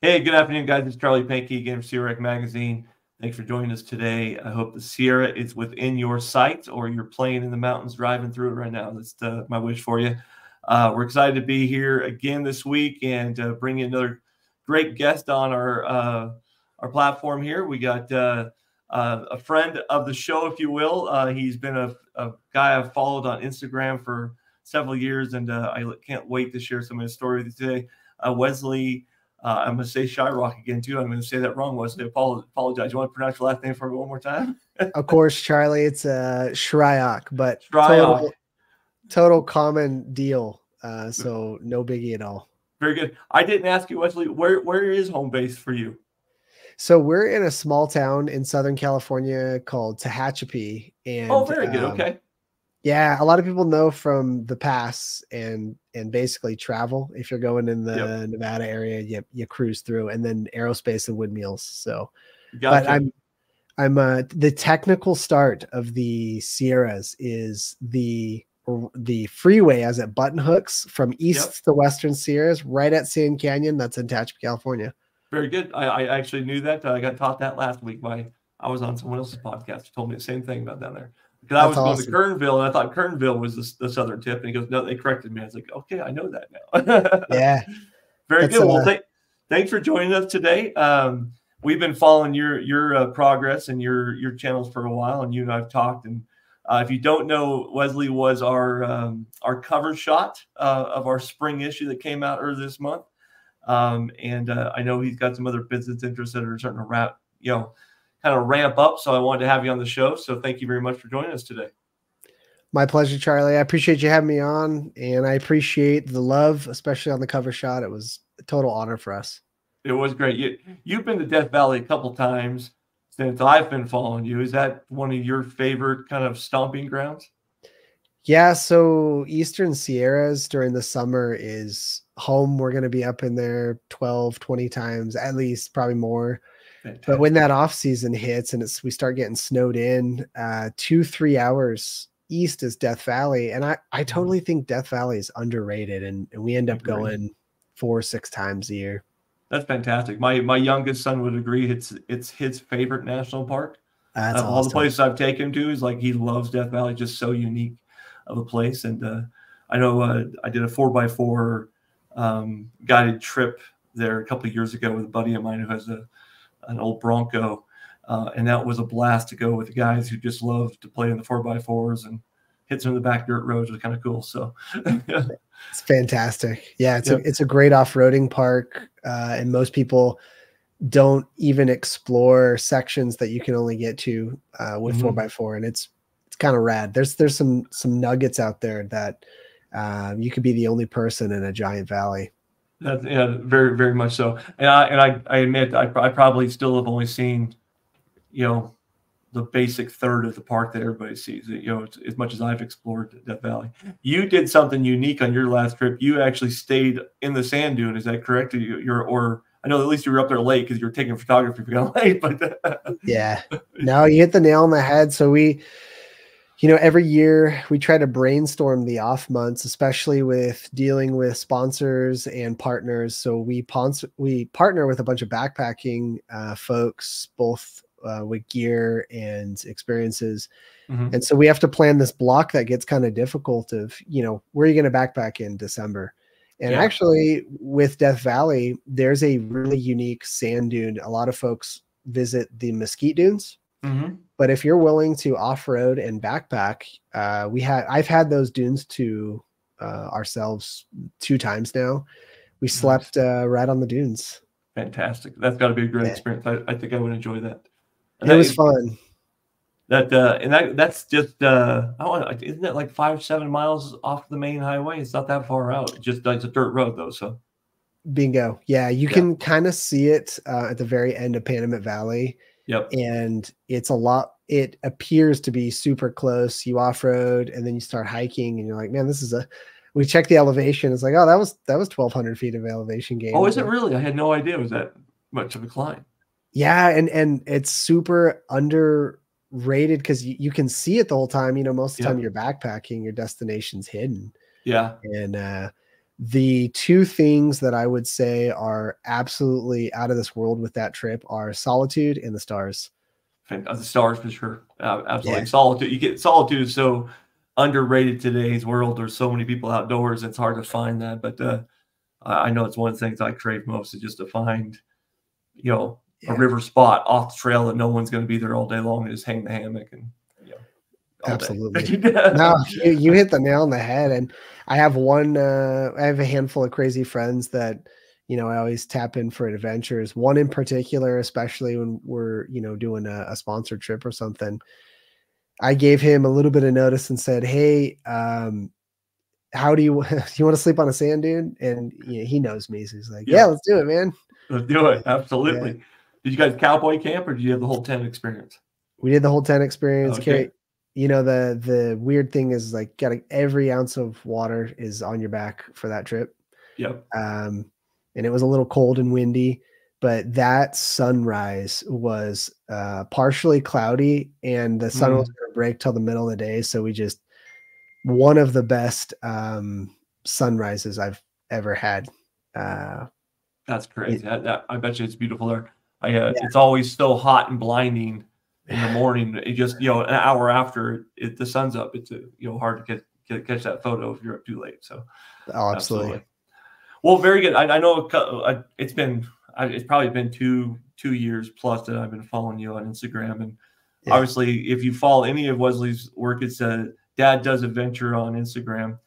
Hey, good afternoon, guys. It's Charlie Pankey again from Shyrock Magazine. Thanks for joining us today. I hope the Sierra is within your sight or you're playing in the mountains, driving through it right now. That's my wish for you. We're excited to be here again this week and bring in another great guest on our platform here. We got a friend of the show, if you will. He's been a guy I've followed on Instagram for several years, and I can't wait to share some of his story with you today. Wesley, I'm going to say Shyrock again, too. I'm going to say that wrong, Wesley. Apologize. You want to pronounce your last name for me one more time? Of course, Charlie. It's Shyrock, but Shyrock. Total common deal. So no biggie at all. Very good. I didn't ask you, Wesley, where is home base for you? So we're in a small town in Southern California called Tehachapi. And, very good. Okay. Yeah, a lot of people know from the pass and basically travel. If you're going in the Nevada area, you cruise through, and then aerospace and windmills. So, gotcha. But I'm the technical start of the Sierras is the freeway as it button hooks from east to western Sierras, right at Sand Canyon. That's in Tehachapi, California. Very good. I actually knew that. I got taught that last week I was on someone else's podcast who told me the same thing about down there. Because I was going to Kernville, and I thought Kernville was the southern tip. And he goes, no, they corrected me. I was like, okay, I know that now. Yeah. Very good. Well, thanks for joining us today. We've been following your progress and your channels for a while, and you and I have talked. And if you don't know, Wesley was our cover shot of our spring issue that came out earlier this month. And I know he's got some other business interests that are starting to kind of ramp up. So I wanted to have you on the show. So thank you very much for joining us today. My pleasure, Charlie. I appreciate you having me on, and I appreciate the love, especially on the cover shot. It was a total honor for us. It was great. You've been to Death Valley a couple times since I've been following you. Is that one of your favorite kind of stomping grounds? Yeah. So Eastern Sierras during the summer is home. We're going to be up in there 12, 20 times, at least, probably more. Fantastic. But when that off season hits and we start getting snowed in, 2-3 hours east is Death Valley. And I totally think Death Valley is underrated, and we end up going 4-6 times a year. That's fantastic. My youngest son would agree. It's his favorite national park. That's awesome. All the places I've taken him to is like he loves Death Valley, just so unique of a place. And I know I did a 4x4 guided trip there a couple of years ago with a buddy of mine who has an old Bronco, and that was a blast to go with the guys who just love to play in the 4x4s and hit some of the back dirt roads. Was kind of cool. So it's fantastic. Yeah, it's a great off-roading park, and most people don't even explore sections that you can only get to with 4x4, and it's kind of rad. There's some nuggets out there that you could be the only person in a giant valley. Very, very much so. And I admit I probably still have only seen, the basic third of the park that everybody sees. As much as I've explored Death Valley. You did something unique on your last trip. You actually stayed in the sand dune. Is that correct? Or I know at least you were up there late because you were taking photography if you got late. But yeah, no, you hit the nail on the head. So every year we try to brainstorm the off months, especially with dealing with sponsors and partners. So we partner with a bunch of backpacking folks, both with gear and experiences. And so we have to plan this block that gets kind of difficult of, where are you going to backpack in December? And actually with Death Valley, there's a really unique sand dune. A lot of folks visit the Mesquite Dunes. But if you're willing to off-road and backpack, I've had those dunes to ourselves 2 times now. We slept right on the dunes. Fantastic. That's got to be a great experience. I think I would enjoy that. And it was fun. That's just isn't it like 5-7 miles off the main highway? It's not that far out. It's a dirt road though. So bingo. Yeah, you can kind of see it at the very end of Panamint Valley. Yep. And it appears to be super close. You off-road and then you start hiking and you're like, man, we check the elevation. It's like, oh, that was 1,200 feet of elevation gain. Oh, is it really? I had no idea it was that much of a climb. Yeah. And it's super underrated because you can see it the whole time. Most of the time you're backpacking, your destination's hidden. Yeah. And The two things that I would say are absolutely out of this world with that trip are solitude and the stars. The stars for sure. Yeah, Absolutely. Solitude. Solitude is so underrated today's world. There's so many people outdoors. It's hard to find that. But I know it's one of the things I crave most is just to find, a yeah, river spot off the trail that no one's going to be there all day long and just hang the hammock and, all day. absolutely. No, you hit the nail on the head. And I have I have a handful of crazy friends that, I always tap in for adventures. One in particular, especially when we're, doing a sponsored trip or something. I gave him a little bit of notice and said, "Hey, how do you want to sleep on a sand dune?" And he knows me, so he's like, "Yeah, Yeah. let's do it, man." Let's do it. Yeah, Absolutely. Did you guys cowboy camp or did you have the whole tent experience? we did the whole tent experience. Okay. Carry, the weird thing is like every ounce of water is on your back for that trip. Yep. And it was a little cold and windy, but that sunrise was partially cloudy, and the sun was going to break till the middle of the day. So we just one of the best sunrises I've ever had. That's crazy. I bet you it's beautiful there. Yeah. It's always so hot and blinding in the morning. It just, an hour after the sun's up, it's hard to catch that photo if you're up too late. So Absolutely. Well, very good. I know it's probably been two years plus that I've been following you on Instagram, and obviously, if you follow any of Wesley's work, it's Dad Does Adventure on Instagram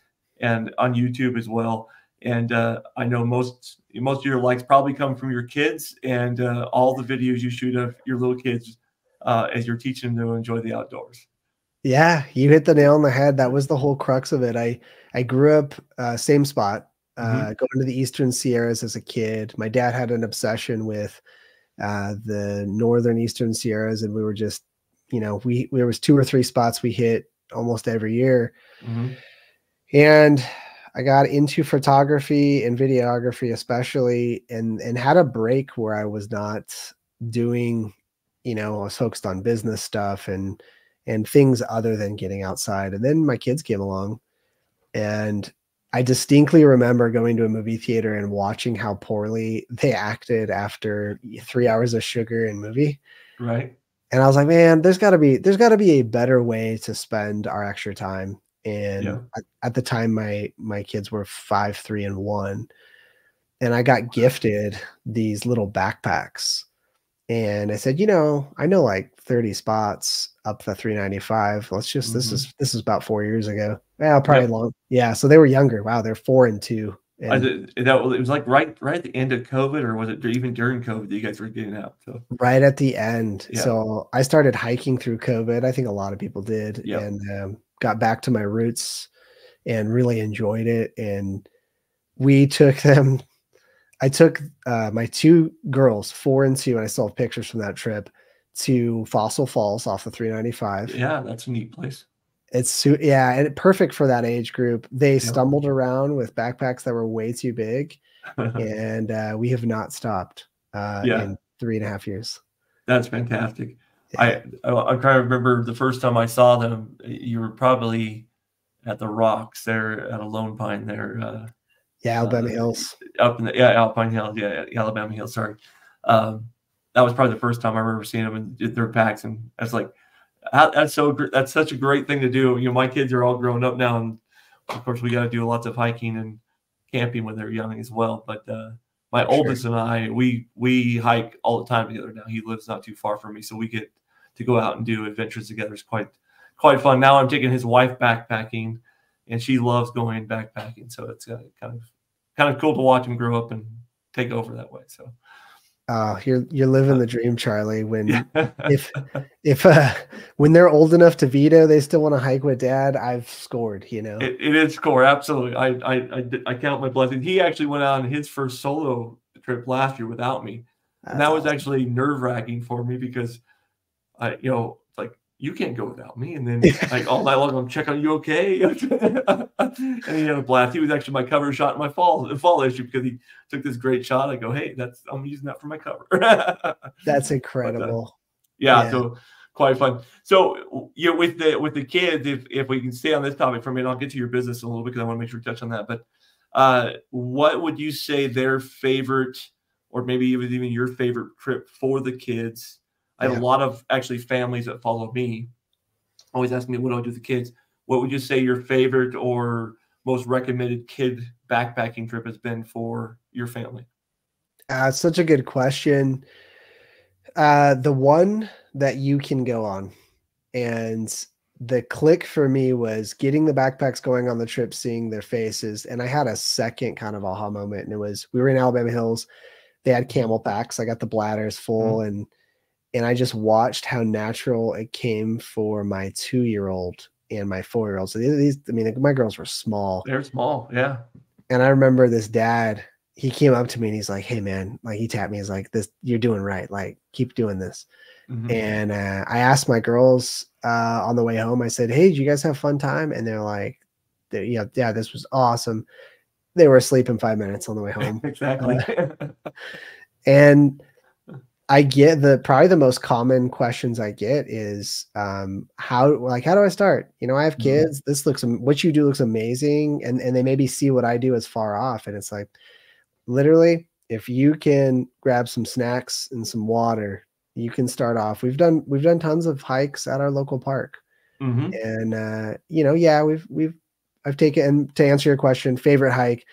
and on YouTube as well. And I know most of your likes probably come from your kids and all the videos you shoot of your little kids as you're teaching them to enjoy the outdoors. Yeah, you hit the nail on the head. That was the whole crux of it. I grew up same spot, going to the Eastern Sierras as a kid. My dad had an obsession with the northern Eastern Sierras, and we were just, there was 2 or 3 spots we hit almost every year. And I got into photography and videography, especially, and had a break where I was not doing, I was focused on business stuff and things other than getting outside. And then my kids came along, and I distinctly remember going to a movie theater and watching how poorly they acted after 3 hours of sugar and movie. Right. And I was like, man, there's gotta be a better way to spend our extra time. And at the time, my kids were 5, 3, and 1, and I got gifted these little backpacks. And I said, I know like 30 spots up the 395. Let's just this is about 4 years ago. Well, probably long. Yeah, so they were younger. Wow, they're 4 and 2. And it was like right at the end of COVID, or was it even during COVID that you guys were getting out? So right at the end. Yeah. So I started hiking through COVID. I think a lot of people did, and got back to my roots and really enjoyed it. And we took them. I took my 2 girls, 4 and 2, and I still have pictures from that trip, to Fossil Falls off the 395. Yeah, that's a neat place. And perfect for that age group. They stumbled around with backpacks that were way too big, and we have not stopped in 3.5 years. That's fantastic. Yeah. I'm trying to remember the first time I saw them. You were probably at the Rocks there at a Lone Pine there. Alabama Hills. Up in Alpine Hills. Yeah, Alabama Hills. Sorry. That was probably the first time I remember seeing them in their packs, and I was like, that's so great. That's such a great thing to do. My kids are all grown up now, and of course we got to do lots of hiking and camping when they're young as well. But my oldest and I, we hike all the time together now. He lives not too far from me, so we get to go out and do adventures together. It's quite fun. Now I'm taking his wife backpacking, and she loves going backpacking. So it's kind of cool to watch him grow up and take over that way. So. You're living the dream, Charlie. When when they're old enough to veto, they still want to hike with Dad. I've scored. It is score, absolutely. I count my blessings. He actually went on his first solo trip last year without me, and that was actually nerve-wracking for me because it's like, you can't go without me. And then like all night long, I'm checking, are you okay? And he had a blast. He was actually my cover shot in my fall issue because he took this great shot. I go, hey, I'm using that for my cover. That's incredible. But, so quite fun. So with the kids, if we can stay on this topic for a minute, I'll get to your business a little bit because I want to make sure we touch on that. But What would you say their favorite, or maybe even your favorite trip for the kids? I have a lot of actually families that follow me always ask me, what do I do with the kids? What would you say your favorite or most recommended kid backpacking trip has been for your family? It's such a good question. The one that you can go on, and the click for me was getting the backpacks going on the trip, seeing their faces. And I had a second kind of aha moment, and it was, we were in Alabama Hills. They had camel packs. I got the bladders full, and I just watched how natural it came for my 2-year-old and my 4-year-old. So these, I mean, my girls were small. They're small, yeah. And I remember this dad, he came up to me and he's like, "Hey man," like he tapped me. He's like, "This, you're doing right. Like, keep doing this." And I asked my girls on the way home, I said, "Hey, did you guys have a fun time?" And they're like, "Yeah, this was awesome." They were asleep in 5 minutes on the way home. Exactly. And I get probably the most common questions I get is, how do I start? You know, I have kids. This looks, what you do looks amazing. And they maybe see what I do as far off. And it's like, literally, if you can grab some snacks and some water, you can start off. We've done tons of hikes at our local park. And, you know, I've taken, and to answer your question, favorite hike,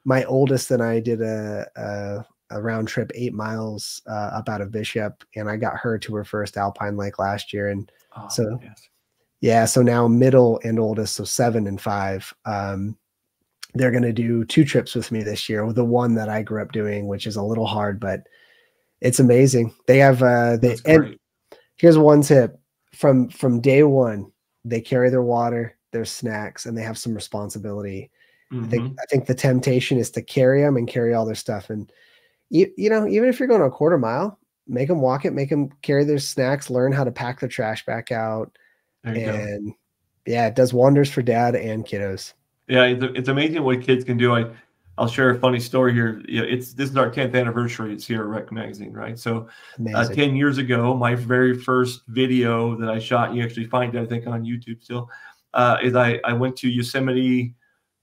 my oldest and I did a round trip 8 miles up out of Bishop, and I got her to her first alpine lake last year. And so now middle and oldest, so 7 and 5, they're going to do 2 trips with me this year, with the one that I grew up doing, which is a little hard, but it's amazing. They have and here's one tip: from day one, they carry their water, their snacks, and they have some responsibility. I think the temptation is to carry them and carry all their stuff. And you know, even if you're going a quarter mile, make them walk it, make them carry their snacks, learn how to pack their trash back out. And yeah, it does wonders for dad and kiddos. Yeah, it's amazing what kids can do. I'll share a funny story here. This is our 10th anniversary. It's here at Rec Magazine, right? So 10 years ago, my very first video that I shot, you actually find it, I think, on YouTube still, is I went to Yosemite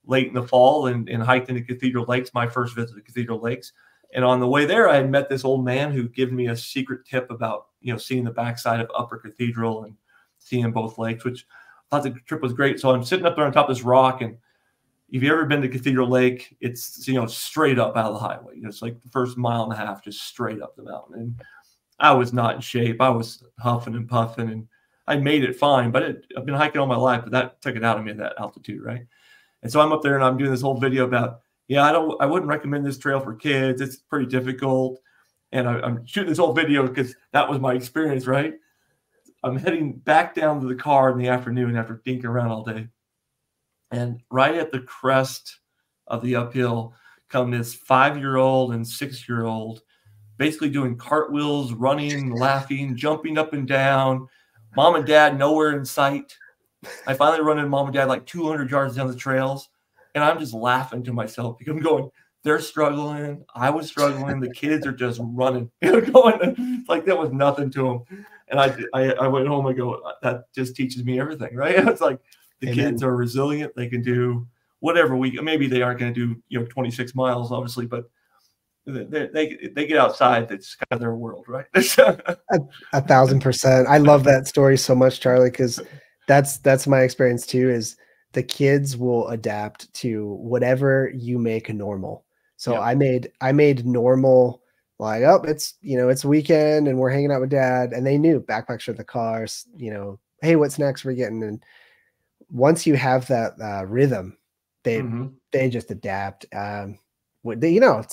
late in the fall and hiked into Cathedral Lakes, my first visit to Cathedral Lakes. And on the way there, I had met this old man who gave me a secret tip about, you know, seeing the backside of Upper Cathedral and seeing both lakes, which I thought the trip was great. So I'm sitting up there on top of this rock, and if you've ever been to Cathedral Lake, it's, you know, straight up out of the highway. You know, it's like the first mile and a half, just straight up the mountain. And I was not in shape. I was huffing and puffing, and I made it fine. But I've been hiking all my life, but that took it out of me at that altitude, right? And so I'm up there and I'm doing this whole video about, yeah, I wouldn't recommend this trail for kids. It's pretty difficult. And I'm shooting this whole video because that was my experience, right? I'm heading back down to the car in the afternoon after dinking around all day. And right at the crest of the uphill come this 5-year-old and 6-year-old basically doing cartwheels, running, laughing, jumping up and down. Mom and dad nowhere in sight. I finally run into mom and dad like 200 yards down the trails, and I'm just laughing to myself because I'm going, they're struggling. I was struggling. The kids are just running, going like that was nothing to them. And I went home and go, that just teaches me everything, right? It's like the kids are resilient. They can do whatever maybe they aren't going to do, you know, 26 miles, obviously, but they get outside. That's kind of their world, right? 1,000%. I love that story so much, Charlie, because that's my experience too, is the kids will adapt to whatever you make normal. So I made normal, like, oh, it's, you know, it's weekend and we're hanging out with dad, and they knew backpacks are the cars, you know, hey, what's next we're getting. And once you have that rhythm, they just adapt. You know,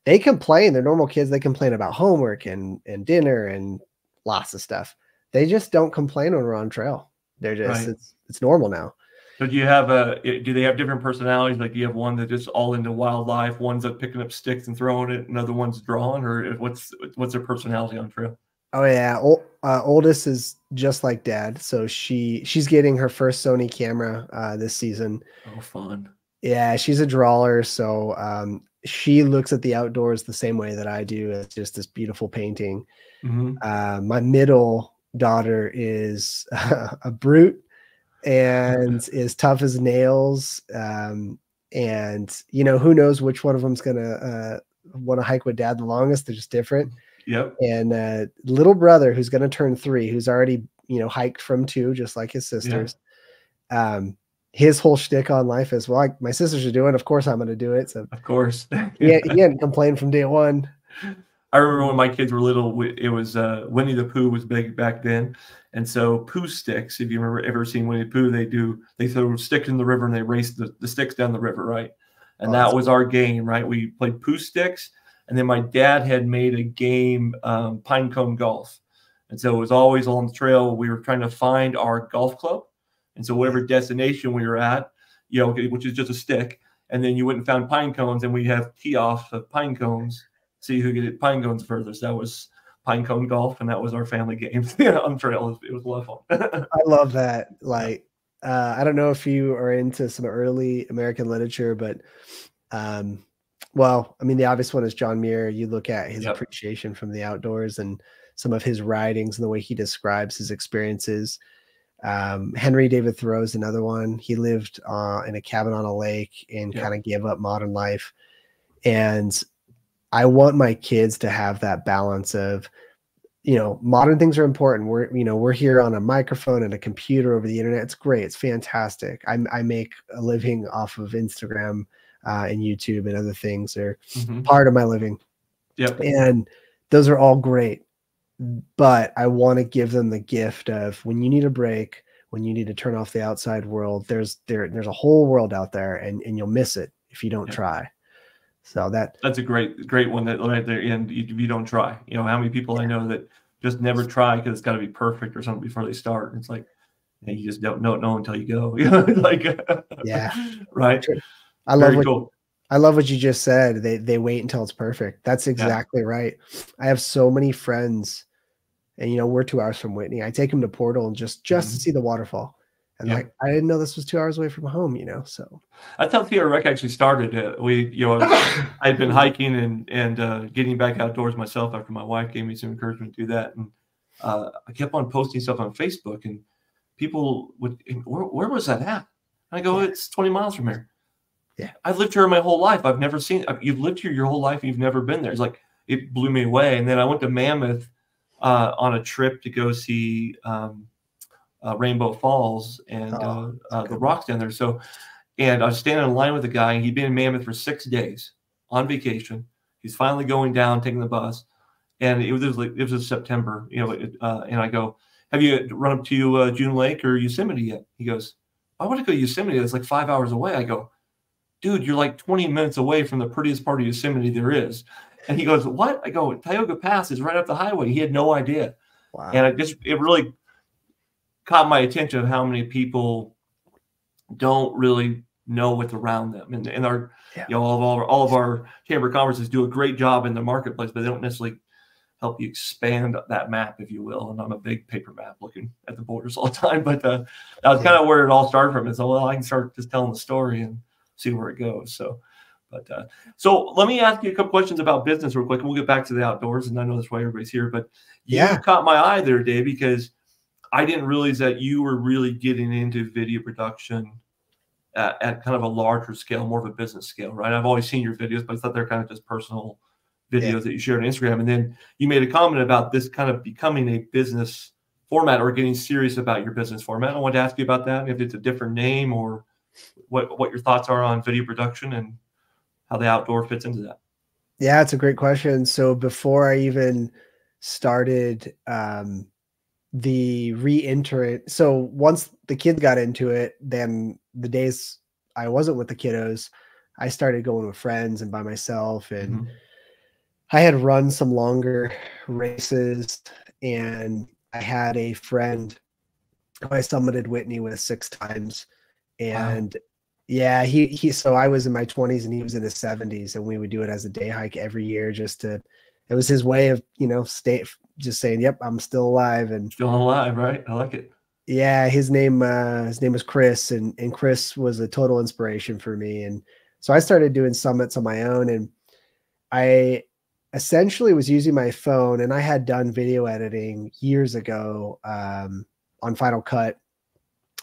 they complain, they're normal kids. They complain about homework and dinner and lots of stuff. They just don't complain when we're on trail. They're just, it's normal now. So do they have different personalities? Like, do you have one that's just all into wildlife, one's that picking up sticks and throwing it, another one's drawing, or what's their personality on trail? Oh yeah. Oldest is just like dad. So she's getting her first Sony camera this season. Oh, fun. Yeah. She's a drawer. So she looks at the outdoors the same way that I do. It's just this beautiful painting. My middle daughter is a brute and is tough as nails. and you know, who knows which one of them's gonna want to hike with dad the longest. They're just different. Yep. And little brother, who's going to turn 3, who's already, you know, hiked from 2, just like his sisters. His whole shtick on life is, well, my sisters are doing it, of course I'm going to do it. So of course, he hadn't complained from day one. I remember when my kids were little, it was Winnie the Pooh was big back then, and so Pooh sticks. If you remember ever seen Winnie the Pooh, they throw sticks in the river and they race the sticks down the river, right? And that was our game, right? We played Pooh sticks. And then my dad had made a game, pine cone golf. And so it was always on the trail. We were trying to find our golf club. And so whatever destination we were at, you know, which is just a stick, and then you went and found pine cones, and we'd have tee off of pine cones, see who could hit pine cones furthest. That was pine cone golf, and that was our family game on trail. It was a lot of fun. I love that. Like, I don't know if you are into some early American literature, but well, I mean, the obvious one is John Muir. You look at his appreciation from the outdoors and some of his writings and the way he describes his experiences. Henry David Thoreau's another one. He lived in a cabin on a lake and kind of gave up modern life. And I want my kids to have that balance of, you know, modern things are important. We're here on a microphone and a computer over the internet. It's great. It's fantastic. I make a living off of Instagram and YouTube and other things are part of my living. Yep. And those are all great. But I want to give them the gift of, when you need a break, when you need to turn off the outside world, there's a whole world out there, and you'll miss it if you don't try. So that's a great one that right there. And you don't try, you know, how many people I know that just never try because it's got to be perfect or something before they start. And it's like, you just don't know until you go. You know, like, right. I love what you just said. They wait until it's perfect. That's exactly right. I have so many friends, and you know, we're 2 hours from Whitney. I take them to Portal and just to see the waterfall. And like, I didn't know this was 2 hours away from home, you know. So that's how Theo Rec actually started. I'd been hiking and getting back outdoors myself after my wife gave me some encouragement to do that. And I kept on posting stuff on Facebook, and people would, where was that at? And I go, it's 20 miles from here. Yeah, I've lived here my whole life. I've never seen. You've lived here your whole life. You've never been there. It's like, it blew me away. And then I went to Mammoth on a trip to go see Rainbow Falls and the rocks down there. So, and I was standing in line with a guy, and he'd been in Mammoth for 6 days on vacation. He's finally going down, taking the bus, and it was September, you know. And I go, "Have you run up to June Lake or Yosemite yet?" He goes, "I want to go to Yosemite. It's like 5 hours away." I go, "Dude, you're like 20 minutes away from the prettiest part of Yosemite there is." And he goes, "What?" I go, "Tioga Pass is right up the highway." He had no idea. Wow. And it really caught my attention of how many people don't really know what's around them. And our, you know, all of our chamber conferences do a great job in the marketplace, but they don't necessarily help you expand that map, if you will. And I'm a big paper map looking at the borders all the time, but that was kind of where it all started from. Is, well, I can start just telling the story and see where it goes. So, so let me ask you a couple questions about business real quick, and we'll get back to the outdoors. And I know that's why everybody's here, but you caught my eye there, Dave, because I didn't realize that you were really getting into video production at kind of a larger scale, more of a business scale, right? I've always seen your videos, but I thought they're kind of just personal videos that you shared on Instagram. And then you made a comment about this kind of becoming a business format, or getting serious about your business format. I wanted to ask you about that, if it's a different name, or what your thoughts are on video production and how the outdoor fits into that. Yeah, it's a great question. So before I even started the re-enter, so once the kids got into it, then the days I wasn't with the kiddos, I started going with friends and by myself. And I had run some longer races, and I had a friend who I summited Whitney with 6 times. And so I was in my 20s and he was in his 70s, and we would do it as a day hike every year. It was his way of, you know, just saying, yep, I'm still alive. And still alive, right? I like it. Yeah, his name was Chris, and Chris was a total inspiration for me. And so I started doing summits on my own, and I essentially was using my phone, and I had done video editing years ago on Final Cut.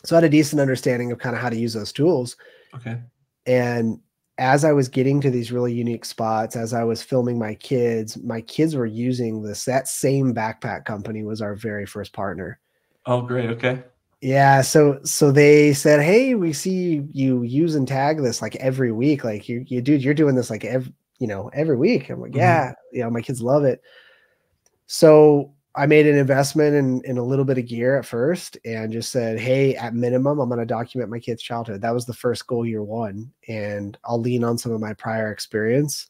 So I had a decent understanding of kind of how to use those tools. Okay. And as I was getting to these really unique spots, as I was filming my kids were using this. That same backpack company was our very first partner. Oh, great. Okay. Yeah. So they said, "Hey, we see you use and tag this like every week. Like dude, you're doing this like every week." I'm like, "Yeah, my kids love it." So I made an investment in a little bit of gear at first and just said, "Hey, at minimum, I'm going to document my kid's childhood." That was the first goal, year one. And I'll lean on some of my prior experience.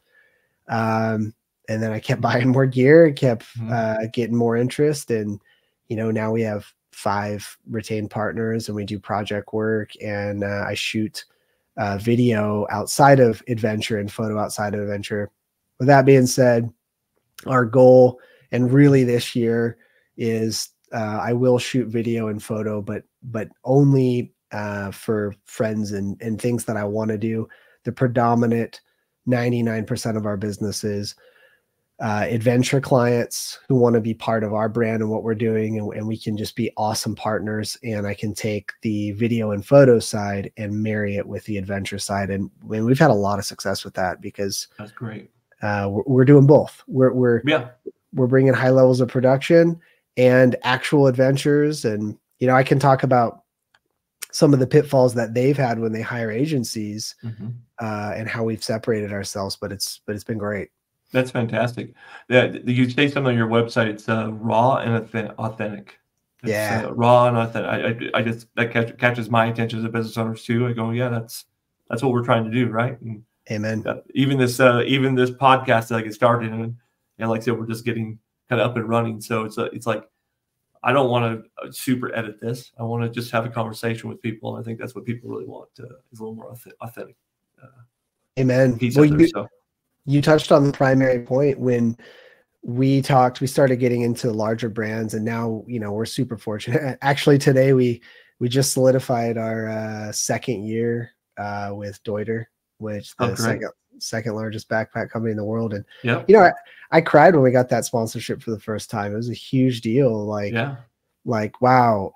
And then I kept buying more gear, kept getting more interest. And, now we have 5 retained partners and we do project work, and I shoot video outside of adventure and photo outside of adventure. With that being said, our goal, and really this year, is I will shoot video and photo, but only for friends and things that I want to do. The predominant 99% of our business is adventure clients who want to be part of our brand and what we're doing, and we can just be awesome partners. And I can take the video and photo side and marry it with the adventure side, and we've had a lot of success with that because that's great. We're doing both. We're bringing high levels of production and actual adventures. And, I can talk about some of the pitfalls that they've had when they hire agencies and how we've separated ourselves, but it's been great. That's fantastic. You say something on your website. It's raw and authentic. It's raw and authentic. I just, that catches my attention as a business owners too. I go, yeah, that's what we're trying to do. Right. And, amen. Even this podcast that I get started, and like I said, we're just getting kind of up and running. So it's like, I don't want to super edit this. I want to just have a conversation with people, and I think that's what people really want, is a little more authentic. Amen. Well, you touched on the primary point when we started getting into larger brands, and now we're super fortunate. Actually, today we just solidified our second year with Deuter, which the second largest backpack company in the world. And I cried when we got that sponsorship for the first time. It was a huge deal. Like, wow,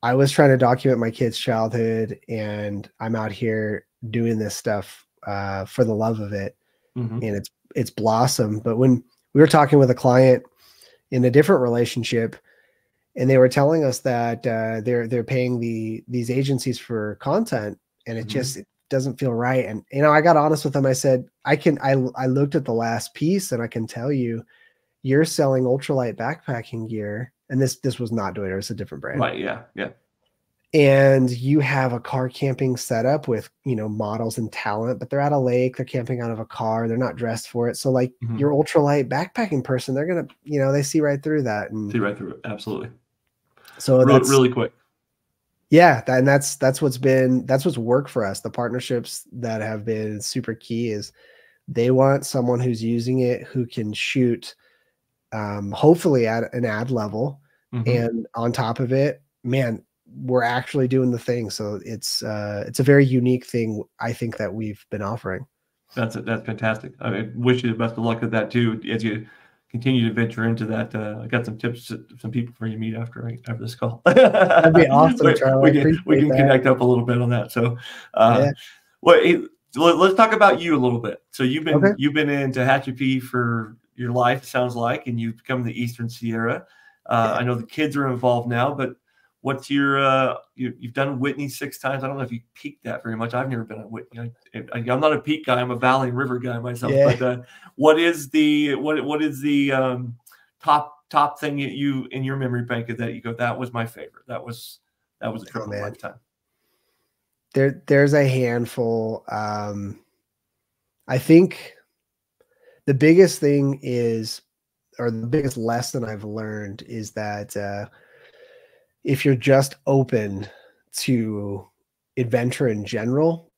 I was trying to document my kid's childhood, and I'm out here doing this stuff for the love of it. And it's blossomed. But when we were talking with a client in a different relationship, and they were telling us that they're paying these agencies for content, and it just doesn't feel right. And I got honest with them. I said, I looked at the last piece, and I can tell you, you're selling ultralight backpacking gear, and this was not Deuter, it's a different brand. Right. Yeah. And you have a car camping setup with, models and talent, but they're at a lake, they're camping out of a car, they're not dressed for it. So like your ultralight backpacking person, they're going to, they see right through that. And see right through it. Absolutely. So that's really quick. Yeah. And that's what's worked for us. The partnerships that have been super key is they want someone who's using it, who can shoot, hopefully at an ad level. And on top of it, man, we're actually doing the thing. So it's a very unique thing, I think, that we've been offering. That's fantastic. I wish you the best of luck with that too, as you continue to venture into that. I got some tips, some people for you to meet after this call. That'd be awesome, Charlie. We can connect up a little bit on that. So, let's talk about you a little bit. So you've been in Tehachapi for your life, sounds like, and you've become the Eastern Sierra. I know the kids are involved now, but what's your you've done Whitney 6 times. I don't know if you peaked that very much. I've never been on Whitney. I'm not a peak guy. I'm a valley and river guy myself. Yeah. But what is the top thing you in your memory bank that you go, that was my favorite. That was a trip of a lifetime. There's a handful. I think the biggest thing is, or the biggest lesson I've learned is that if you're just open to adventure in general,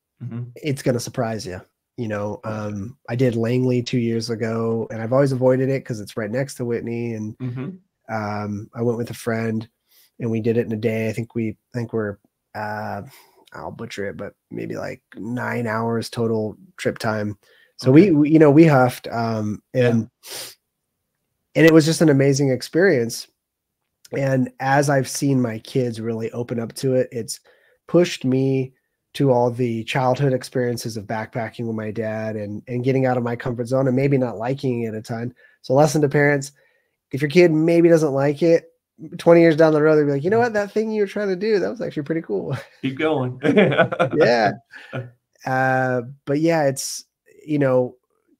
it's going to surprise you. I did Langley 2 years ago, and I've always avoided it because it's right next to Whitney. And I went with a friend, and we did it in a day. I think we're I'll butcher it, but maybe like 9 hours total trip time. So we huffed, and it was just an amazing experience. And as I've seen my kids really open up to it, it's pushed me to all the childhood experiences of backpacking with my dad and getting out of my comfort zone and maybe not liking it a ton. So lesson to parents, if your kid maybe doesn't like it, 20 years down the road, they'll be like, you know what, that thing you were trying to do, that was actually pretty cool. Keep going. Yeah. But yeah, it's, you know,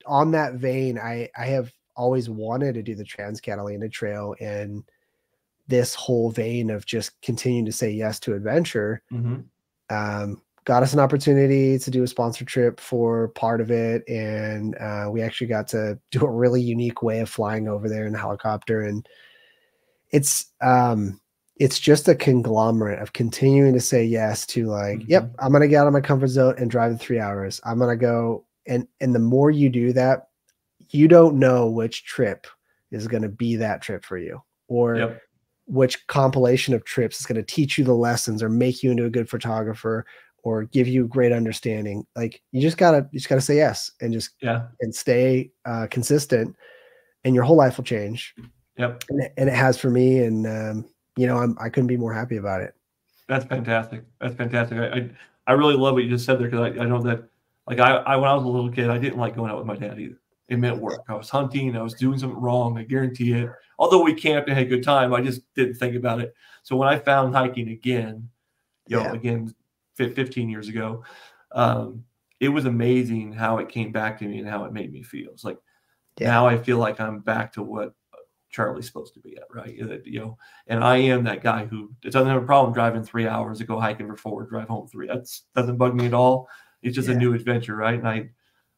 on that vein, I have always wanted to do the Trans-Catalina Trail, and this whole vein of just continuing to say yes to adventure, got us an opportunity to do a sponsored trip for part of it. And we actually got to do a really unique way of flying over there in a helicopter. And it's just a conglomerate of continuing to say yes to like, yep, I'm going to get out of my comfort zone and drive in 3 hours. I'm going to go. And the more you do that, you don't know which trip is going to be that trip for you, or which compilation of trips is going to teach you the lessons or make you into a good photographer or give you great understanding. Like you just gotta say yes and just and stay consistent, and your whole life will change. And it has for me. And you know, I couldn't be more happy about it. That's fantastic. That's fantastic. I really love what you just said there, because I know that, like, I when I was a little kid, I didn't like going out with my dad either. It meant work. I was hunting. I was doing something wrong. I guarantee it. Although we camped and had a good time, I just didn't think about it. So when I found hiking again, you know, again, 15 years ago, it was amazing how it came back to me and how it made me feel. It's like now I feel like I'm back to what Charlie's supposed to be at, right? You know, and I am that guy who doesn't have a problem driving 3 hours to go hiking for 4, drive home 3. That doesn't bug me at all. It's just a new adventure, right? And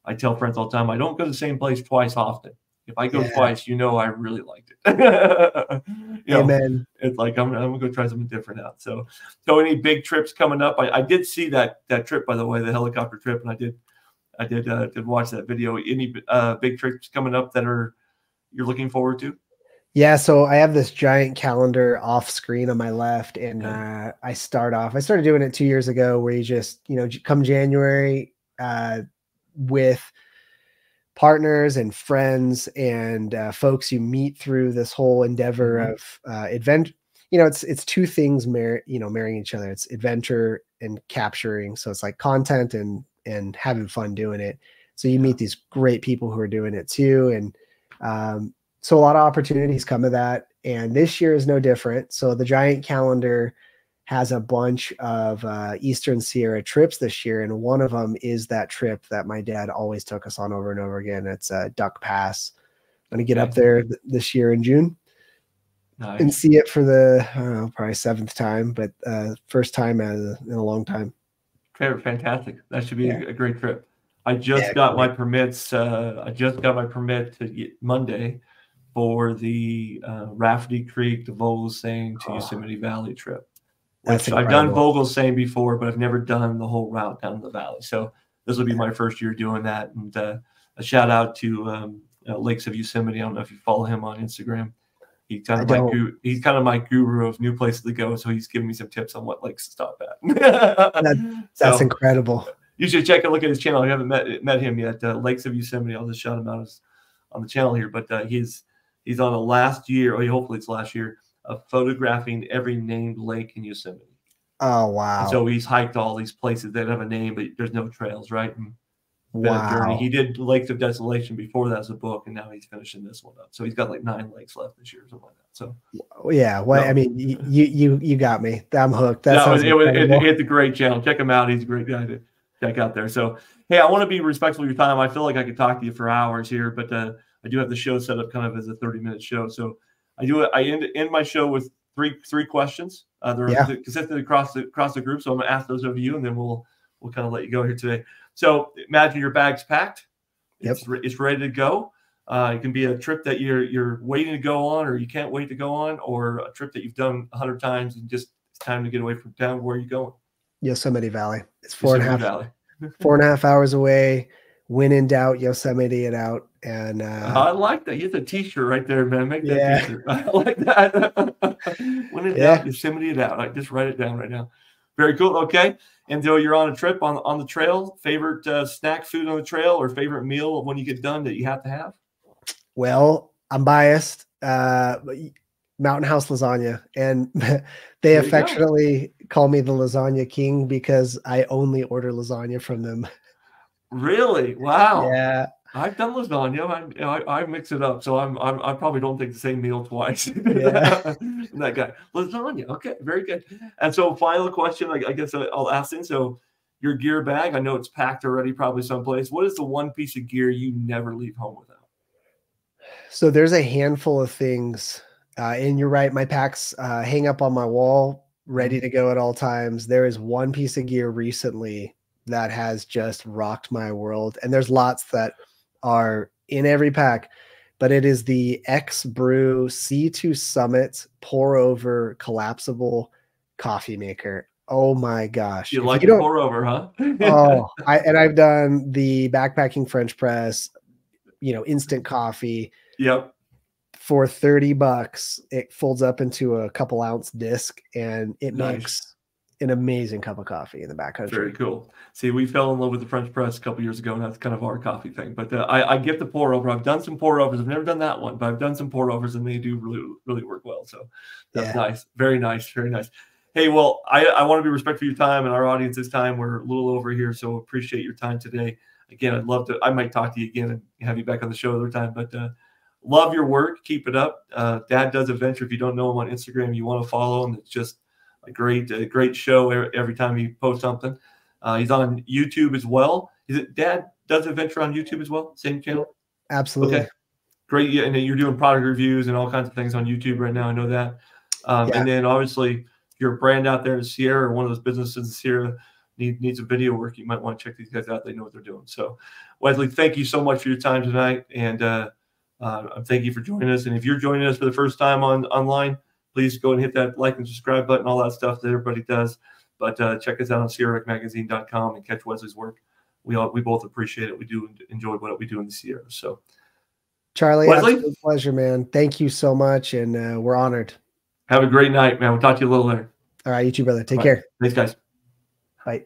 I tell friends all the time, I don't go to the same place twice often. If I go twice, you know, I really liked it. Amen. It's like, I'm going to go try something different out. So any big trips coming up? I did see that trip, by the way, the helicopter trip. And I did watch that video. Any big trips coming up that you're looking forward to? Yeah. So I have this giant calendar off screen on my left, and I started doing it 2 years ago, where you just, you know, come January, with partners and friends and folks you meet through this whole endeavor of adventure. You know, it's two things marrying each other. It's adventure and capturing. So it's like content and having fun doing it. So you meet these great people who are doing it too. And so a lot of opportunities come of that. And this year is no different. So the giant calendar has a bunch of Eastern Sierra trips this year, and one of them is that trip that my dad always took us on over and over again. It's Duck Pass. I'm going to get up there this year in June and see it for the probably 7th time, but first time in a long time. Fantastic. That should be a great trip. I just got my permits. I just got my permit to Monday for the Rafferty Creek to Vogelsang to Yosemite Valley trip. Which I've done Vogelsang before, but I've never done the whole route down the valley. So this will be my first year doing that. And a shout out to Lakes of Yosemite. I don't know if you follow him on Instagram. He's kind of my guru of new places to go. So he's giving me some tips on what lakes to stop at. That's incredible. You should check and look at his channel. I haven't met him yet. Lakes of Yosemite. I'll just shout him out on the channel here. But he's on the last year, or hopefully it's last year, of photographing every named lake in Yosemite. Oh, wow. And so he's hiked all these places that have a name, but there's no trails, right? And been a journey. He did Lakes of Desolation before that as a book, and now he's finishing this one up. So he's got like 9 lakes left this year or something like that. So yeah, well, I mean, you got me. I'm hooked. It hit the great channel. Check him out. He's a great guy to check out there. So hey, I want to be respectful of your time. I feel like I could talk to you for hours here, but I do have the show set up kind of as a 30-minute show. So I end my show with three questions. They're consistent across the group. So I'm gonna ask those of you, and then we'll kind of let you go here today. So imagine your bag's packed. It's ready to go. It can be a trip that you're waiting to go on, or you can't wait to go on, or a trip that you've done 100 times and just it's time to get away from town. Where are you going? Yosemite Valley. It's 4.5 hours away. When in doubt, Yosemite it out. And I like that. You have a t-shirt right there, man. Make that t-shirt. I like that. When in doubt, Yosemite it out. I just write it down right now. Very cool. Okay. And so you're on a trip on the trail. Favorite snack food on the trail, or favorite meal when you get done that you have to have? Well, I'm biased. Mountain House lasagna, and they affectionately call me the lasagna king because I only order lasagna from them. Really? Wow. Yeah. I've done lasagna. I mix it up, so I probably don't take the same meal twice. Yeah. That guy, lasagna. Okay, very good. And so, final question. I guess I'll ask then. So, your gear bag. I know it's packed already, probably someplace. What is the one piece of gear you never leave home without? So there's a handful of things, and you're right. My packs hang up on my wall, ready to go at all times. There is one piece of gear recently that has just rocked my world, and there's lots that are in every pack, but it is the X Brew C2 Summit pour over collapsible coffee maker. Oh my gosh. You like to pour over, huh? I've done the backpacking French press, instant coffee. Yep. For $30, it folds up into a couple ounce disc, and it makes an amazing cup of coffee in the backcountry. Very cool. See, we fell in love with the French press a couple years ago, and that's kind of our coffee thing. But I get the pour over. I've done some pour overs. I've never done that one, but I've done some pour overs, and they do really, really work well. So that's nice. Very nice. Very nice. Hey, well, I want to be respectful of your time and our audience's time. We're a little over here, so appreciate your time today. Again, I'd love to. I might talk to you again and have you back on the show another time. But love your work. Keep it up. Dad Does Adventure. If you don't know him on Instagram, you want to follow him. It's just a great show every time he posts something. He's on YouTube as well. Is it Dad Does Adventure on YouTube as well? Same channel? Absolutely. Okay. Great. Yeah, and you're doing product reviews and all kinds of things on YouTube right now. I know that. And then obviously you're a brand out there in Sierra, or one of those businesses in Sierra needs a video work. You might want to check these guys out. They know what they're doing. So Wesley, thank you so much for your time tonight. And thank you for joining us. And if you're joining us for the first time online, please go and hit that like and subscribe button, all that stuff that everybody does. But check us out on SierraMagazine.com and catch Wesley's work. We both appreciate it. We do enjoy what we do in the Sierra. So, Charlie, absolute pleasure, man. Thank you so much, and we're honored. Have a great night, man. We'll talk to you a little later. All right, you too, brother. Take care. Thanks, guys. Bye.